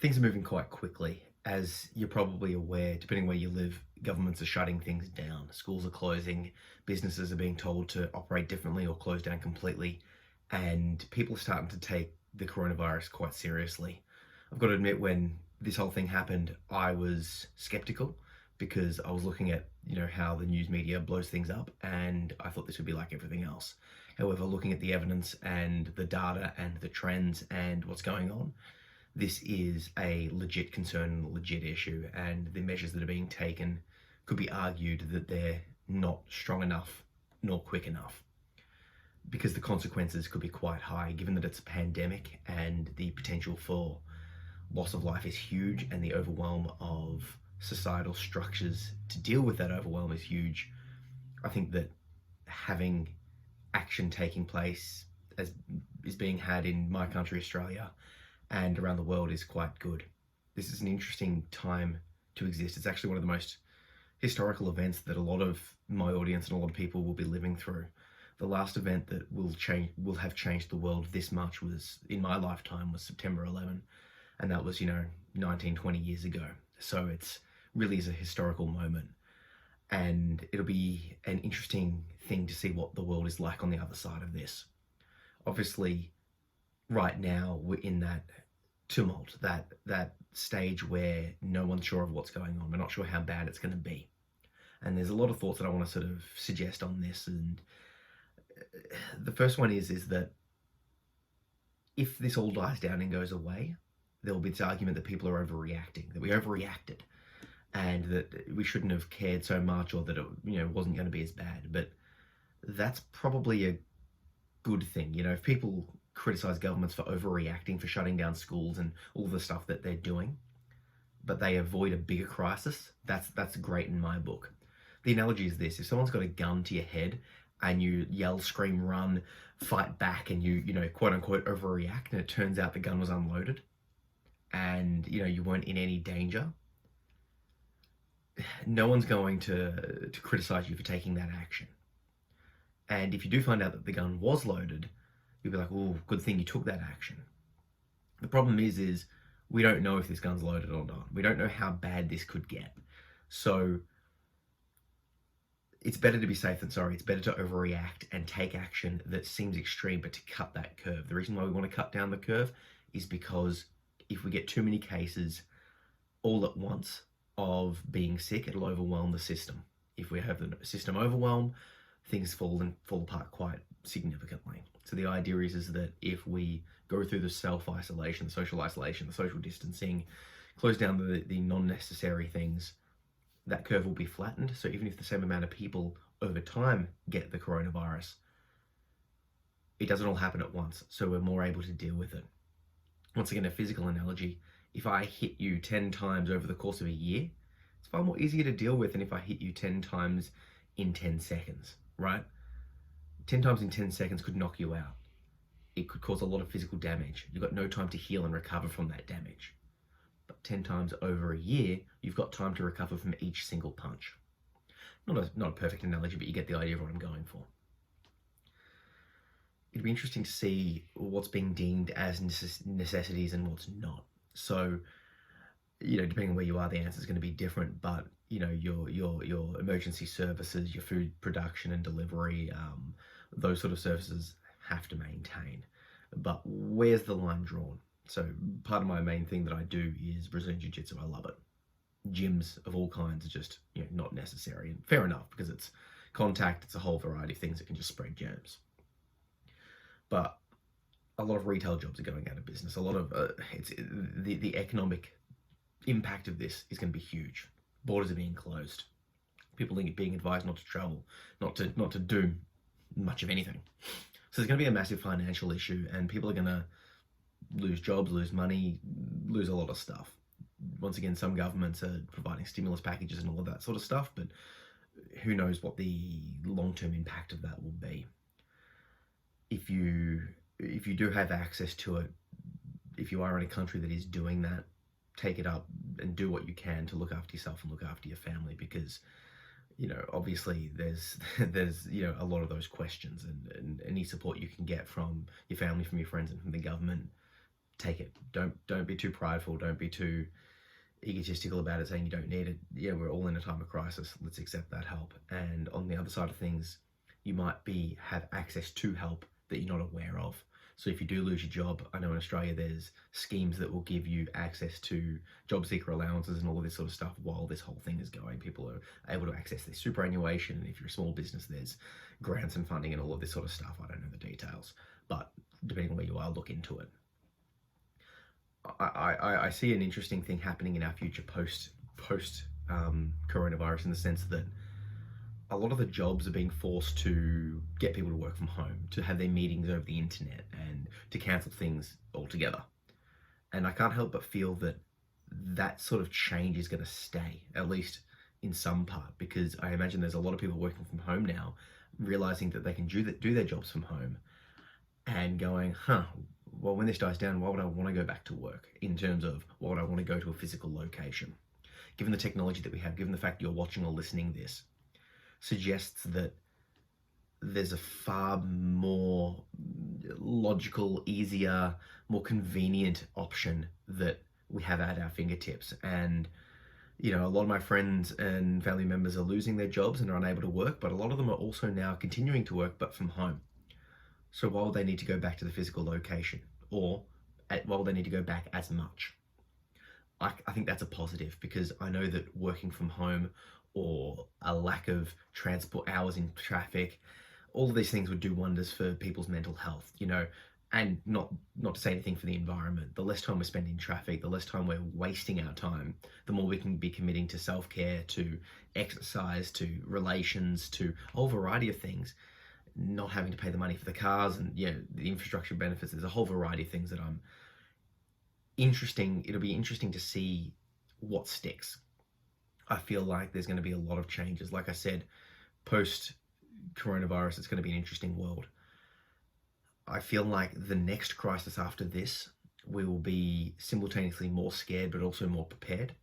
Things are moving quite quickly. As you're probably aware, depending where you live, governments are shutting things down. Schools are closing, businesses are being told to operate differently or close down completely, and people are starting to take the coronavirus quite seriously. I've got to admit, when this whole thing happened, I was skeptical because I was looking at, how the news media blows things up, and I thought this would be like everything else. However, looking at the evidence and the data and the trends and what's going on, this is a legit concern and a legit issue, and the measures that are being taken could be argued that they're not strong enough nor quick enough, because the consequences could be quite high given that it's a pandemic and the potential for loss of life is huge, and the overwhelm of societal structures to deal with that overwhelm is huge. I think that having action taking place as is being had in my country, Australia, and around the world is quite good. This is an interesting time to exist. It's actually one of the most historical events that a lot of my audience and a lot of people will be living through. The last event that will have changed the world this much was in my lifetime was September 11, and that was 19, 20 years ago. So it's really is a historical moment, and it'll be an interesting thing to see what the world is like on the other side of this. Obviously, right now we're in that tumult, that stage where no one's sure of what's going on. We're not sure how bad it's going to be, and there's a lot of thoughts that I want to sort of suggest on this. And the first one is that if this all dies down and goes away, there will be this argument that people are overreacting, that we overreacted, and that we shouldn't have cared so much, or that it wasn't going to be as bad. But that's probably a good thing. If people criticize governments for overreacting, for shutting down schools and all the stuff that they're doing, but they avoid a bigger crisis, that's great in my book. The analogy is this: if someone's got a gun to your head and you yell, scream, run, fight back, and you quote unquote overreact, and it turns out the gun was unloaded and you weren't in any danger, no one's going to criticize you for taking that action. And if you do find out that the gun was loaded, you'll be like, oh, good thing you took that action. The problem is we don't know if this gun's loaded or not. We don't know how bad this could get. So it's better to be safe than sorry. It's better to overreact and take action that seems extreme, but to cut that curve. The reason why we want to cut down the curve is because if we get too many cases all at once of being sick, it'll overwhelm the system. If we have the system overwhelm, things fall apart quite significantly. So the idea is that if we go through the self-isolation, the social isolation, the social distancing, close down the non-necessary things, that curve will be flattened. So even if the same amount of people over time get the coronavirus, it doesn't all happen at once. So we're more able to deal with it. Once again, a physical analogy: if I hit you 10 times over the course of a year, it's far more easier to deal with than if I hit you 10 times in 10 seconds, right? 10 times in 10 seconds could knock you out. It could cause a lot of physical damage. You've got no time to heal and recover from that damage. But 10 times over a year, you've got time to recover from each single punch. Not a perfect analogy, but you get the idea of what I'm going for. It'd be interesting to see what's being deemed as necessities and what's not. So, depending on where you are, the answer is going to be different. But your emergency services, your food production and delivery, those sort of services have to maintain. But where's the line drawn? So part of my main thing that I do is Brazilian Jiu-Jitsu. I love it. Gyms of all kinds are just not necessary, and fair enough, because it's contact. It's a whole variety of things that can just spread germs. But a lot of retail jobs are going out of business. A lot of the economic impact of this is going to be huge. Borders are being closed. People are being advised not to travel, not to do much of anything. So there's going to be a massive financial issue, and people are going to lose jobs, lose money, lose a lot of stuff. Once again, some governments are providing stimulus packages and all of that sort of stuff, but who knows what the long-term impact of that will be. If you do have access to it, if you are in a country that is doing that, take it up and do what you can to look after yourself and look after your family, because obviously there's a lot of those questions, and any support you can get from your family, from your friends, and from the government take it. Don't be too prideful. Don't be too egotistical about it, saying you don't need it. Yeah, we're all in a time of crisis. Let's accept that help. And on the other side of things, you might have access to help that you're not aware of. So if you do lose your job, I know in Australia there's schemes that will give you access to job seeker allowances and all of this sort of stuff while this whole thing is going. People are able to access their superannuation, and if you're a small business, there's grants and funding and all of this sort of stuff. I don't know the details, but depending on where you are, look into it. I see an interesting thing happening in our future post coronavirus, in the sense that a lot of the jobs are being forced to get people to work from home, to have their meetings over the internet, and to cancel things altogether. And I can't help but feel that that sort of change is going to stay, at least in some part, because I imagine there's a lot of people working from home now, realizing that they can do their jobs from home, and going, well, when this dies down, why would I want to go back to work? In terms of, why would I want to go to a physical location? Given the technology that we have, given the fact you're watching or listening this, suggests that there's a far more logical, easier, more convenient option that we have at our fingertips. And a lot of my friends and family members are losing their jobs and are unable to work, but a lot of them are also now continuing to work, but from home. So why would they need to go back to the physical location, or why would they need to go back as much? I think that's a positive, because I know that working from home, or a lack of transport hours in traffic, all of these things would do wonders for people's mental health, and not to say anything for the environment. The less time we spend in traffic, the less time we're wasting our time, the more we can be committing to self-care, to exercise, to relations, to a whole variety of things, not having to pay the money for the cars and the infrastructure benefits. There's a whole variety of things that it'll be interesting to see what sticks. I feel like there's going to be a lot of changes. Like I said, post coronavirus, it's going to be an interesting world. I feel like the next crisis after this, we will be simultaneously more scared, but also more prepared.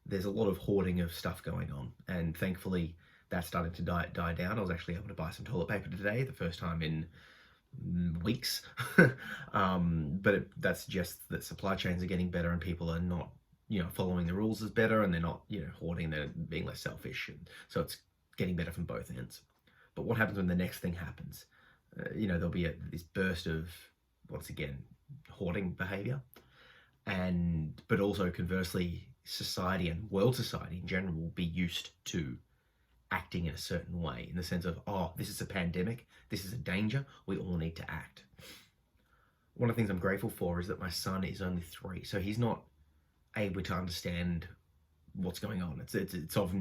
There's a lot of hoarding of stuff going on, and thankfully that's starting to die down. I was actually able to buy some toilet paper today, the first time in weeks. But that suggests that supply chains are getting better, and people are not following the rules is better, and they're not, hoarding, they're being less selfish. And so it's getting better from both ends. But what happens when the next thing happens? There'll be this burst of, once again, hoarding behavior. But also conversely, society and world society in general will be used to acting in a certain way, in the sense of, this is a pandemic, this is a danger, we all need to act. One of the things I'm grateful for is that my son is only 3, so he's not able to understand what's going on. It's of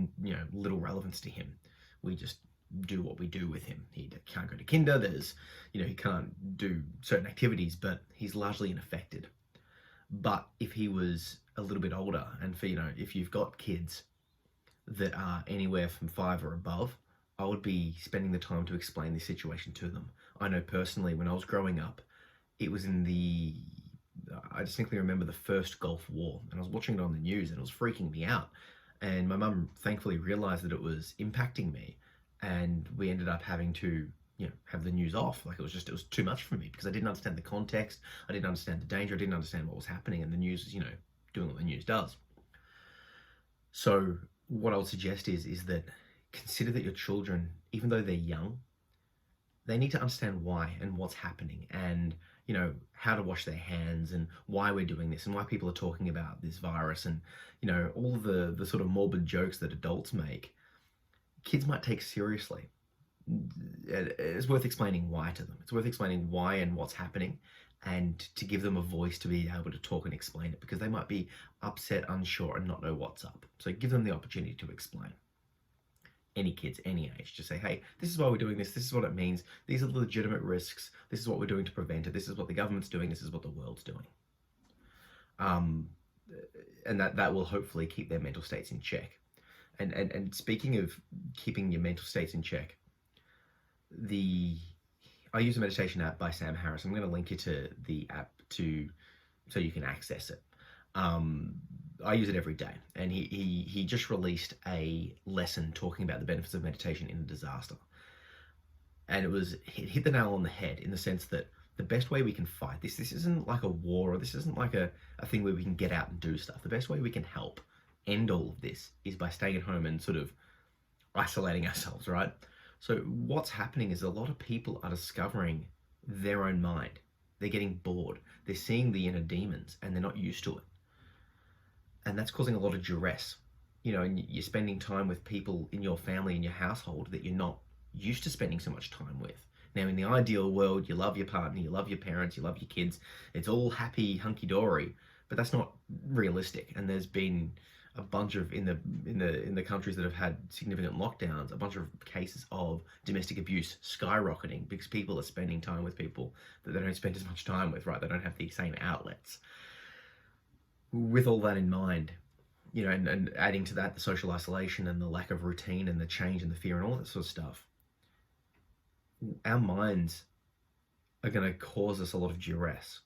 little relevance to him. We just do what we do with him. He can't go to kinder, there's he can't do certain activities, but he's largely unaffected. But if he was a little bit older, and for if you've got kids that are anywhere from 5 or above, I would be spending the time to explain this situation to them. I know personally, when I was growing up, it was I distinctly remember the first Gulf War, and I was watching it on the news, and it was freaking me out. And my mum thankfully realized that it was impacting me, and we ended up having to have the news off. Like, it was too much for me, because I didn't understand the context, I didn't understand the danger, I didn't understand what was happening, and the news was doing what the news does. So what I would suggest is that consider that your children, even though they're young, they need to understand why and what's happening, and how to wash their hands, and why we're doing this, and why people are talking about this virus, and all the sort of morbid jokes that adults make, kids might take seriously. It's worth explaining why to them. It's worth explaining why and what's happening, and to give them a voice to be able to talk and explain it, because they might be upset, unsure, and not know what's up. So give them the opportunity to explain. Any kids, any age, just say, hey, this is why we're doing this is what it means, these are the legitimate risks, this is what we're doing to prevent it, this is what the government's doing, this is what the world's doing. And that will hopefully keep their mental states in check. And speaking of keeping your mental states in check, I use a meditation app by Sam Harris. I'm going to link you to the app so you can access it. I use it every day, and he just released a lesson talking about the benefits of meditation in a disaster. And it hit the nail on the head, in the sense that the best way we can fight this isn't like a war, or this isn't like a thing where we can get out and do stuff. The best way we can help end all of this is by staying at home and sort of isolating ourselves, right? So what's happening is a lot of people are discovering their own mind. They're getting bored. They're seeing the inner demons and they're not used to it. And that's causing a lot of duress. You know, and you're spending time with people in your family, in your household, that you're not used to spending so much time with. Now, in the ideal world, you love your partner, you love your parents, you love your kids. It's all happy, hunky-dory, but that's not realistic. And there's been a bunch of, in the countries that have had significant lockdowns, a bunch of cases of domestic abuse skyrocketing because people are spending time with people that they don't spend as much time with, right? They don't have the same outlets. With all that in mind, you know, and adding to that the social isolation and the lack of routine and the change and the fear and all that sort of stuff, our minds are going to cause us a lot of duress.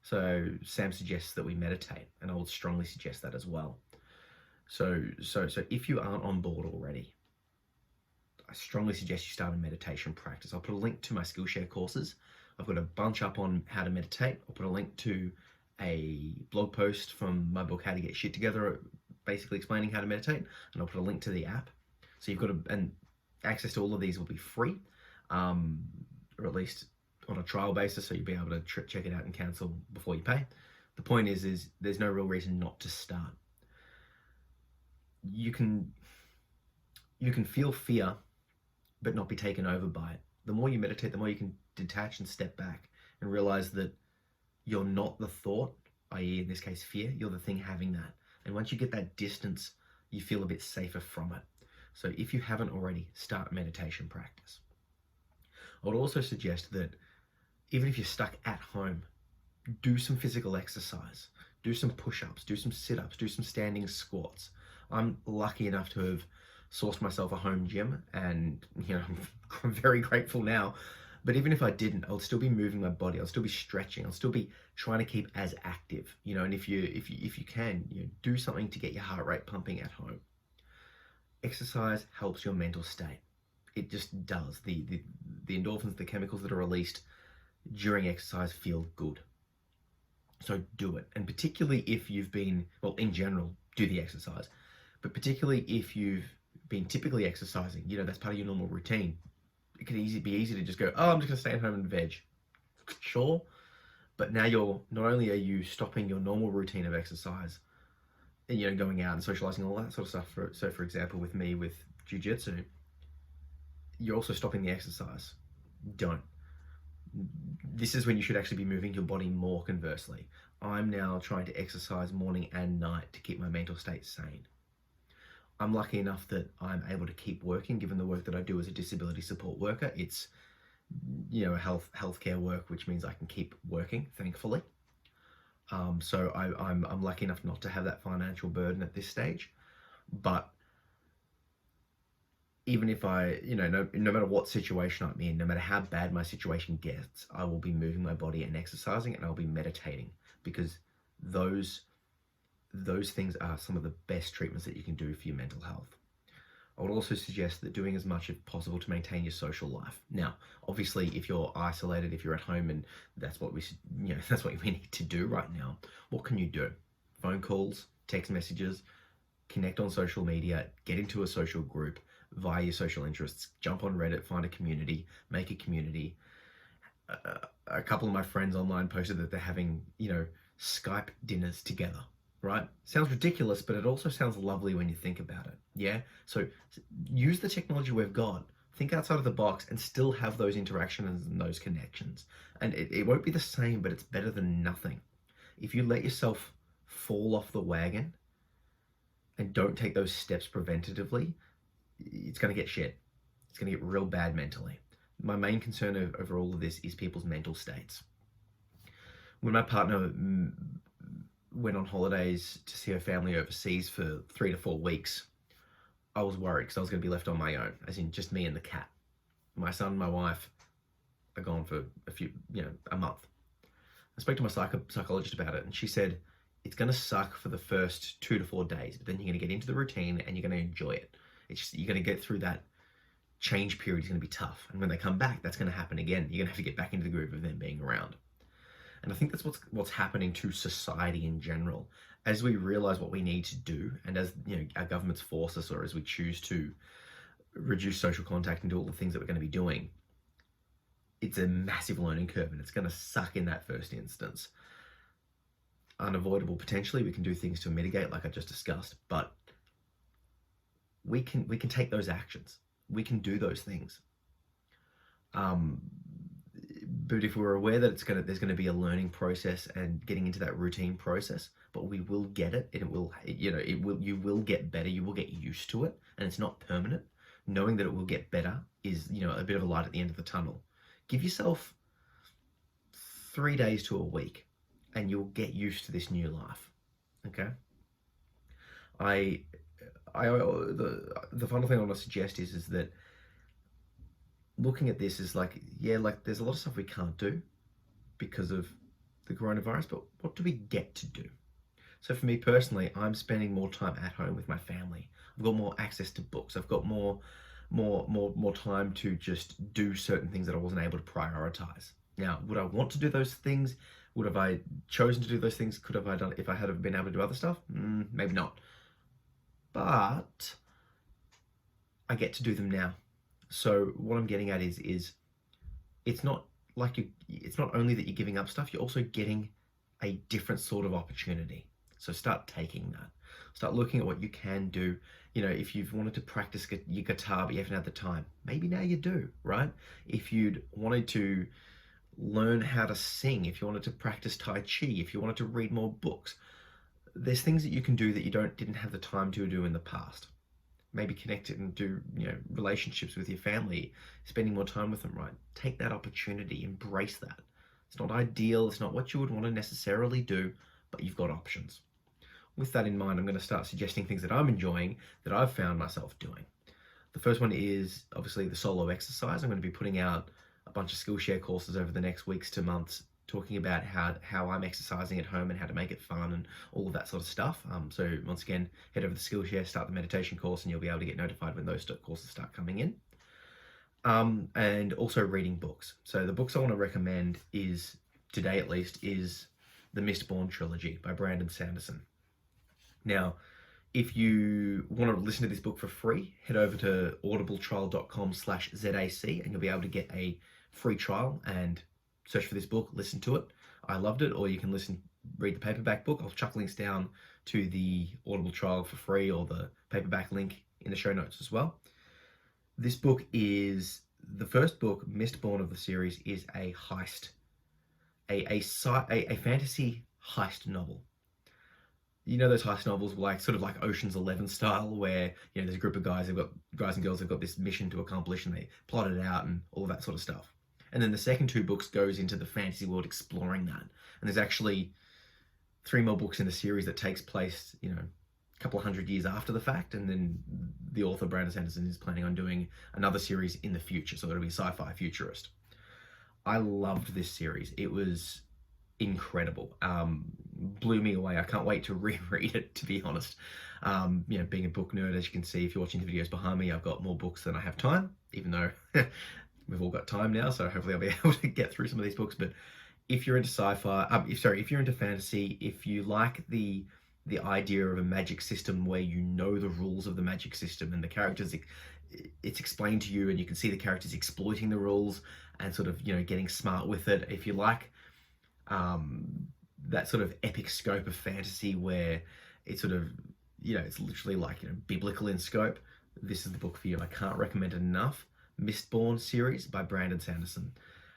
So Sam suggests that we meditate, and I would strongly suggest that as well. So if you aren't on board already, I strongly suggest you start a meditation practice. I'll put a link to my Skillshare courses. I've got a bunch up on how to meditate. I'll put a link to a blog post from my book, How to Get Shit Together, basically explaining how to meditate. And I'll put a link to the app. So you've got and access to all of these will be free, or at least on a trial basis. So you'll be able to check it out and cancel before you pay. The point is there's no real reason not to start. You can feel fear, but not be taken over by it. The more you meditate, the more you can detach and step back and realize that you're not the thought, i.e. in this case fear, you're the thing having that. And once you get that distance, you feel a bit safer from it. So if you haven't already, start meditation practice. I would also suggest that even if you're stuck at home, do some physical exercise. Do some push-ups, do some sit-ups, do some standing squats. I'm lucky enough to have sourced myself a home gym, and you know, I'm very grateful now. But even if I didn't, I'll still be moving my body. I'll still be stretching. I'll still be trying to keep as active. You know, and if you can, you know, do something to get your heart rate pumping at home. Exercise helps your mental state. It just does. The endorphins, the chemicals that are released during exercise feel good. So do it. And particularly if you've been, well, in general, do the exercise. But particularly if you've been typically exercising, you know, that's part of your normal routine. It could be easy to just go, oh, I'm just gonna stay at home and veg. Sure. But now not only are you stopping your normal routine of exercise and, you know, going out and socializing, all that sort of stuff. So for example, with me, with jiu-jitsu, you're also stopping the exercise. Don't. This is when you should actually be moving your body more, conversely. I'm now trying to exercise morning and night to keep my mental state sane. I'm lucky enough that I'm able to keep working, given the work that I do as a disability support worker. It's, you know, healthcare work, which means I can keep working, thankfully. So I'm lucky enough not to have that financial burden at this stage. But even if I, you know, no matter what situation I'm in, no matter how bad my situation gets, I will be moving my body and exercising, and I'll be meditating, because those things are some of the best treatments that you can do for your mental health. I would also suggest that doing as much as possible to maintain your social life. Now, obviously, if you're isolated, if you're at home, and that's what we need to do right now, what can you do? Phone calls, text messages, connect on social media, get into a social group via your social interests, jump on Reddit, find a community, make a community. A couple of my friends online posted that they're having, you know, Skype dinners together, right? Sounds ridiculous, but it also sounds lovely when you think about it, yeah? So use the technology we've got, think outside of the box, and still have those interactions and those connections. And it won't be the same, but it's better than nothing. If you let yourself fall off the wagon and don't take those steps preventatively, it's going to get shit. It's going to get real bad mentally. My main concern over all of this is people's mental states. When my partner went on holidays to see her family overseas for 3 to 4 weeks, I was worried because I was going to be left on my own, as in just me and the cat. My son and my wife are gone for a month. I spoke to my psychologist about it, and she said, it's going to suck for the first 2 to 4 days, but then you're going to get into the routine and you're going to enjoy it. It's just, you're going to get through that change period is going to be tough. And when they come back, that's going to happen again. You're going to have to get back into the groove of them being around. And I think that's what's happening to society in general. As we realize what we need to do, and as our governments force us, or as we choose to reduce social contact and do all the things that we're going to be doing, it's a massive learning curve, and it's going to suck in that first instance. Unavoidable potentially. We can do things to mitigate, like I just discussed, but we can take those actions. We can do those things. But if we're aware that there's going to be a learning process and getting into that routine process, but we will get it, and you will get better. You will get used to it, and it's not permanent. Knowing that it will get better is, a bit of a light at the end of the tunnel. Give yourself 3 days to a week, and you'll get used to this new life. Okay. The final thing I want to suggest is that looking at this is there's a lot of stuff we can't do because of the coronavirus, but what do we get to do? So for me personally, I'm spending more time at home with my family. I've got more access to books. I've got more time to just do certain things that I wasn't able to prioritize. Now, would I want to do those things? Would have I chosen to do those things? Could have I done if I had been able to do other stuff? Maybe not. But I get to do them now. So what I'm getting at is it's not only that you're giving up stuff, you're also getting a different sort of opportunity. So start taking that. Start looking at what you can do. If you've wanted to practice your guitar but you haven't had the time, maybe now you do, right? If you'd wanted to learn how to sing, if you wanted to practice Tai Chi, if you wanted to read more books, there's things that you can do that you didn't have the time to do in the past. Maybe connect it and do relationships with your family, spending more time with them, right? Take that opportunity, embrace that. It's not ideal, it's not what you would want to necessarily do, but you've got options. With that in mind, I'm going to start suggesting things that I'm enjoying, that I've found myself doing. The first one is obviously the solo exercise. I'm going to be putting out a bunch of Skillshare courses over the next weeks to months, talking about how I'm exercising at home and how to make it fun and all of that sort of stuff. So once again, head over to Skillshare, start the meditation course, and you'll be able to get notified when those courses start coming in. And also reading books. So the books I want to recommend today at least, is the Mistborn trilogy by Brandon Sanderson. Now, if you want to listen to this book for free, head over to audibletrial.com/ZAC and you'll be able to get a free trial and search for this book, listen to it. I loved it. Or you can read the paperback book. I'll chuck links down to the Audible trial for free or the paperback link in the show notes as well. This book is the first book, Mistborn of the series, is a heist, a fantasy heist novel. Those heist novels sort of like Ocean's 11 style, where there's a group of guys and girls who've got this mission to accomplish, and they plot it out and all of that sort of stuff. And then the second 2 books goes into the fantasy world exploring that. And there's actually 3 more books in the series that takes place, a couple of hundred years after the fact. And then the author, Brandon Sanderson, is planning on doing another series in the future. So it'll be sci-fi futurist. I loved this series. It was incredible. Blew me away. I can't wait to reread it, to be honest. Being a book nerd, as you can see, if you're watching the videos behind me, I've got more books than I have time, even though we've all got time now, so hopefully I'll be able to get through some of these books. But if you're into sci-fi, if you're into fantasy, if you like the idea of a magic system where the rules of the magic system and the characters, it's explained to you and you can see the characters exploiting the rules and sort of, getting smart with it. If you like that sort of epic scope of fantasy where it's sort of, it's literally biblical in scope, this is the book for you. I can't recommend it enough. Mistborn series by Brandon Sanderson.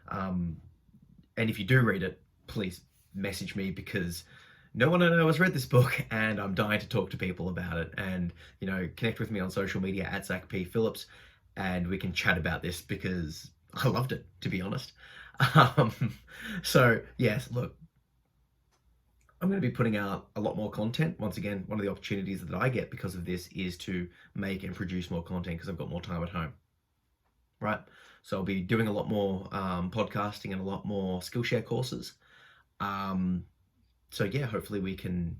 And if you do read it, please message me, because no one I know has read this book and I'm dying to talk to people about it. And, connect with me on social media at Zach P. Phillips and we can chat about this, because I loved it, to be honest. So yes, look, I'm going to be putting out a lot more content. Once again, one of the opportunities that I get because of this is to make and produce more content because I've got more time at home. Right? So I'll be doing a lot more podcasting and a lot more Skillshare courses. So yeah, hopefully we can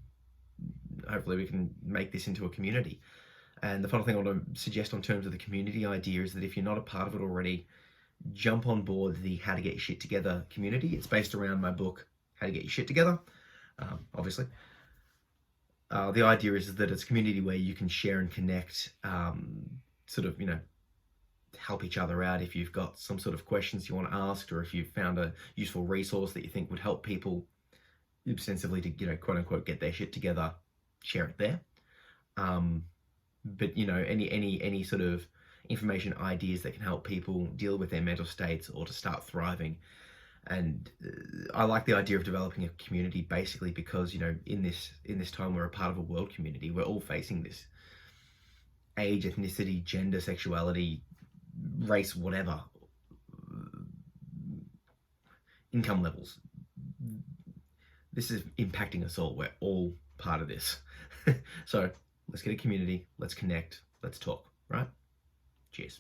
make this into a community. And the final thing I want to suggest on terms of the community idea is that if you're not a part of it already, jump on board the How to Get Your Shit Together community. It's based around my book, How to Get Your Shit Together, obviously. The idea is that it's a community where you can share and connect, sort of, help each other out if you've got some sort of questions you want to ask, or if you've found a useful resource that you think would help people ostensibly to, quote unquote, get their shit together, share it there. But any sort of information, ideas that can help people deal with their mental states or to start thriving. And I like the idea of developing a community basically because, in this time we're a part of a world community. We're all facing this age, ethnicity, gender, sexuality, race, whatever, income levels. This is impacting us all. We're all part of this. So let's get a community, let's connect, let's talk, right? Cheers.